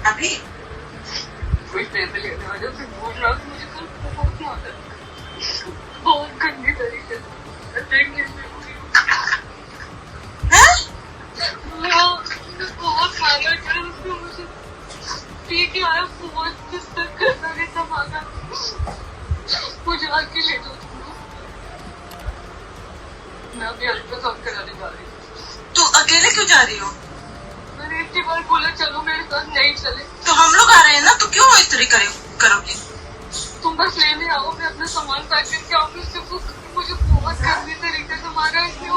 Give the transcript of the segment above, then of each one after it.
अभी कोई पैसे लेने वाले फिर बोल रहा कि मुझे कल बहुत मारा, बहुत गंदी तरीके से बहुत मारा कर उसने मुझे। ठीक है आया फोन किस तक करना के तमागा मुझे आके ले दो। मैं अभी अल्ट्रासाउंड कराने जा रही हूँ। तो अकेले क्यों जा रही हो? मैंने इतनी बार बोला चलो मेरे साथ, नहीं चले। तो हम लोग आ रहे हैं ना, तो क्यों इस तरह करोगी? तुम बस लेने आओ, मैं अपना सामान पैक करके आऊंगी। सिर्फ मुझे बहुत गंदी तरीके से मारा इसने।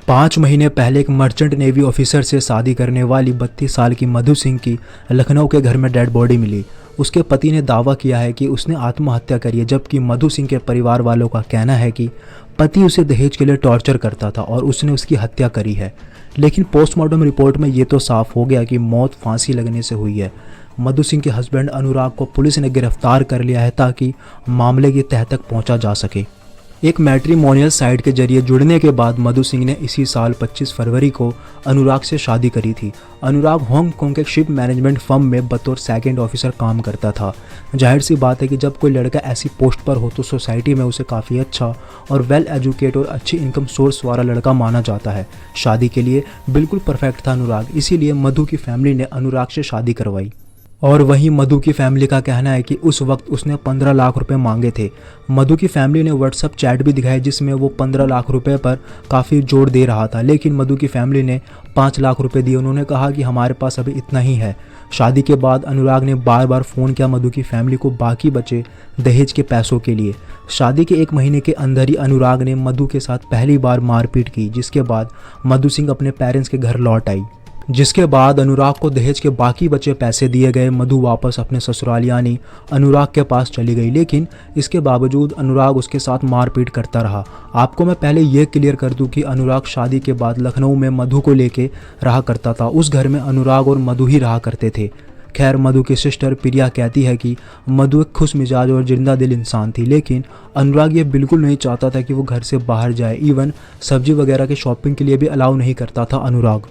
5 महीने पहले एक मर्चेंट नेवी ऑफिसर से शादी करने वाली 32 साल की मधु सिंह की लखनऊ के घर में डेड बॉडी मिली। उसके पति ने दावा किया है कि उसने आत्महत्या करी है, जबकि मधु सिंह के परिवार वालों का कहना है कि पति उसे दहेज के लिए टॉर्चर करता था और उसने उसकी हत्या करी है। लेकिन पोस्टमार्टम रिपोर्ट में ये तो साफ हो गया कि मौत फांसी लगने से हुई है। मधु सिंह के हस्बैंड अनुराग को पुलिस ने गिरफ्तार कर लिया है ताकि मामले की तह तक पहुंचा जा सके। एक मैट्रिमोनियल साइट के जरिए जुड़ने के बाद मधु सिंह ने इसी साल 25 फरवरी को अनुराग से शादी करी थी। अनुराग हांगकांग के शिप मैनेजमेंट फर्म में बतौर सेकंड ऑफिसर काम करता था। जाहिर सी बात है कि जब कोई लड़का ऐसी पोस्ट पर हो तो सोसाइटी में उसे काफ़ी अच्छा और वेल एजुकेट और अच्छी इनकम सोर्स वाला लड़का माना जाता है। शादी के लिए बिल्कुल परफेक्ट था अनुराग, इसीलिए मधु की फैमिली ने अनुराग से शादी करवाई। और वहीं मधु की फैमिली का कहना है कि उस वक्त उसने 15 लाख रुपए मांगे थे। मधु की फैमिली ने व्हाट्सएप चैट भी दिखाया जिसमें वो 15 लाख रुपए पर काफ़ी जोर दे रहा था, लेकिन मधु की फैमिली ने 5 लाख रुपए दिए। उन्होंने कहा कि हमारे पास अभी इतना ही है। शादी के बाद अनुराग ने बार बार फ़ोन किया मधु की फैमिली को बाकी बचे दहेज के पैसों के लिए। शादी के 1 महीने के अंदर ही अनुराग ने मधु के साथ पहली बार मारपीट की, जिसके बाद मधु सिंह अपने पेरेंट्स के घर लौट आई। जिसके बाद अनुराग को दहेज के बाकी बचे पैसे दिए गए। मधु वापस अपने ससुराल यानी अनुराग के पास चली गई, लेकिन इसके बावजूद अनुराग उसके साथ मारपीट करता रहा। आपको मैं पहले ये क्लियर कर दूं कि अनुराग शादी के बाद लखनऊ में मधु को लेके रहा करता था। उस घर में अनुराग और मधु ही रहा करते थे। खैर, मधु की सिस्टर प्रिया कहती है कि मधु एक खुश मिजाज और जिंदा दिल इंसान थी, लेकिन अनुराग ये बिल्कुल नहीं चाहता था कि वो घर से बाहर जाए। इवन सब्जी वगैरह के शॉपिंग के लिए भी अलाउ नहीं करता था अनुराग।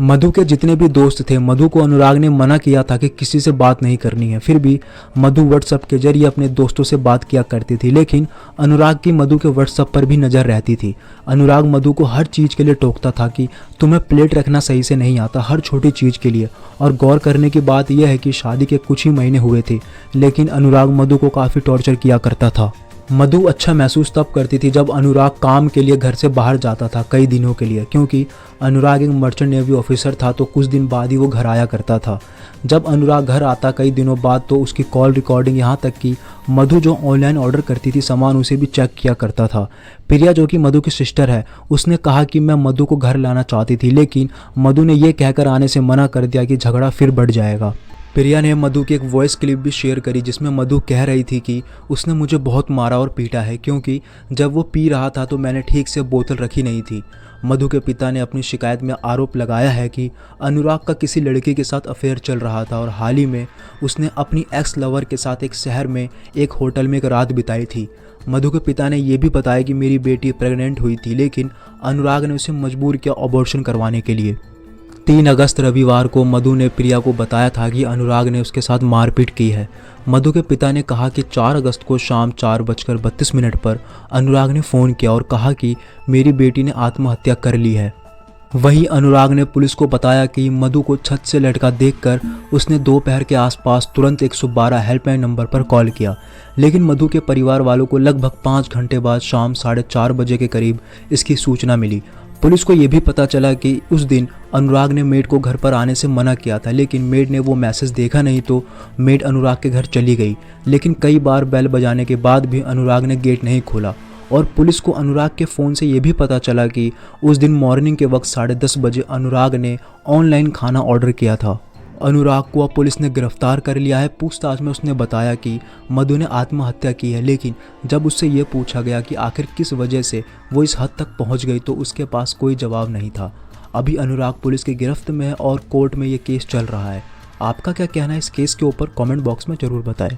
मधु के जितने भी दोस्त थे, मधु को अनुराग ने मना किया था कि किसी से बात नहीं करनी है। फिर भी मधु व्हाट्सएप के जरिए अपने दोस्तों से बात किया करती थी, लेकिन अनुराग की मधु के व्हाट्सएप पर भी नज़र रहती थी। अनुराग मधु को हर चीज़ के लिए टोकता था कि तुम्हें प्लेट रखना सही से नहीं आता, हर छोटी चीज़ के लिए। और गौर करने की बात यह है कि शादी के कुछ ही महीने हुए थे, लेकिन अनुराग मधु को काफ़ी टॉर्चर किया करता था। मधु अच्छा महसूस तब करती थी जब अनुराग काम के लिए घर से बाहर जाता था कई दिनों के लिए, क्योंकि अनुराग एक मर्चेंट नेवी ऑफिसर था तो कुछ दिन बाद ही वो घर आया करता था। जब अनुराग घर आता कई दिनों बाद तो उसकी कॉल रिकॉर्डिंग, यहाँ तक कि मधु जो ऑनलाइन ऑर्डर करती थी सामान, उसे भी चेक किया करता था। प्रिया जो कि मधु की सिस्टर है, उसने कहा कि मैं मधु को घर लाना चाहती थी, लेकिन मधु ने यह कहकर आने से मना कर दिया कि झगड़ा फिर बढ़ जाएगा। प्रिया ने मधु की एक वॉइस क्लिप भी शेयर करी जिसमें मधु कह रही थी कि उसने मुझे बहुत मारा और पीटा है, क्योंकि जब वो पी रहा था तो मैंने ठीक से बोतल रखी नहीं थी। मधु के पिता ने अपनी शिकायत में आरोप लगाया है कि अनुराग का किसी लड़की के साथ अफेयर चल रहा था और हाल ही में उसने अपनी एक्स लवर के साथ एक शहर में एक होटल में एक रात बिताई थी। मधु के पिता ने यह भी बताया कि मेरी बेटी प्रेग्नेंट हुई थी, लेकिन अनुराग ने उसे मजबूर किया अबॉर्शन करवाने के लिए। 3 अगस्त रविवार को मधु ने प्रिया को बताया था कि अनुराग ने उसके साथ मारपीट की है। मधु के पिता ने कहा कि 4 अगस्त को शाम 4:32 पर अनुराग ने फ़ोन किया और कहा कि मेरी बेटी ने आत्महत्या कर ली है। वहीं अनुराग ने पुलिस को बताया कि मधु को छत से लटका देखकर उसने दोपहर के आसपास तुरंत 112 हेल्पलाइन नंबर पर कॉल किया, लेकिन मधु के परिवार वालों को लगभग 5 घंटे बाद शाम 4:30 बजे के करीब इसकी सूचना मिली। पुलिस को यह भी पता चला कि उस दिन अनुराग ने मेड को घर पर आने से मना किया था, लेकिन मेड ने वो मैसेज देखा नहीं तो मेड अनुराग के घर चली गई। लेकिन कई बार बेल बजाने के बाद भी अनुराग ने गेट नहीं खोला और पुलिस को अनुराग के फ़ोन से ये भी पता चला कि उस दिन मॉर्निंग के वक्त 10:30 बजे अनुराग ने ऑनलाइन खाना ऑर्डर किया था। अनुराग को अब पुलिस ने गिरफ्तार कर लिया है। पूछताछ में उसने बताया कि मधु ने आत्महत्या की है, लेकिन जब उससे ये पूछा गया कि आखिर किस वजह से वो इस हद तक पहुंच गई तो उसके पास कोई जवाब नहीं था। अभी अनुराग पुलिस की गिरफ्त में है और कोर्ट में ये केस चल रहा है। आपका क्या कहना है इस केस के ऊपर? कमेंट बॉक्स में ज़रूर बताएं।